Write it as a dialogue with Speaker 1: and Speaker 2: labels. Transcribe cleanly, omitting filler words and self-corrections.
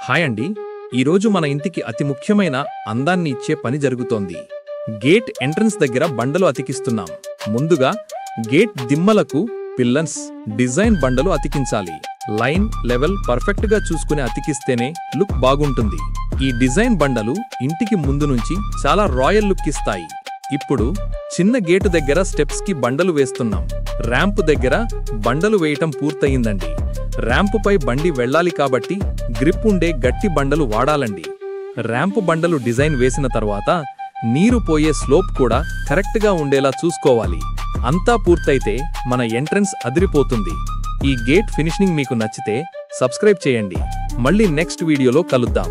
Speaker 1: Hi అండి, ఈరోజు మన ఇంటికి అతి ముఖ్యమైన అందాన్ని ఇచ్చే పని జరుగుతోంది. గేట్ ఎంట్రన్స్ దగ్గర బండలు అతికిస్తున్నాం. ముందుగా గేట్ దిమ్మలకు పిల్లన్స్ డిజైన్ బండలు అతికించాలి. లైన్ లెవెల్ పర్ఫెక్ట్ గా చూసుకుని అతికిస్తేనే లుక్ బాగుంటుంది. ఈ డిజైన్ బండలు ఇంటికి ముందు నుంచి చాలా రాయల్ లుక్ ఇస్తాయి. ఇప్పుడు చిన్న గేటు దగ్గర స్టెప్స్ కి బండలు వేస్తున్నాం. ర్యాంపు దగ్గర బండలు వేయటం పూర్తయిందండి. ర్యాంపుపై బండి వెళ్ళాలి కాబట్టి గ్రిప్ ఉండే గట్టి బండలు వాడాలండి. ర్యాంపు బండలు డిజైన్ వేసిన తర్వాత నీరు పోయే స్లోప్ కూడా కరెక్ట్ గా ఉండేలా చూసుకోవాలి. అంతా పూర్తయితే మన ఎంట్రన్స్ అదిరిపోతుంది. ఈ గేట్ ఫినిషింగ్ మీకు నచ్చితే సబ్స్క్రైబ్ చేయండి. మళ్ళీ నెక్స్ట్ వీడియోలో కలుద్దాం.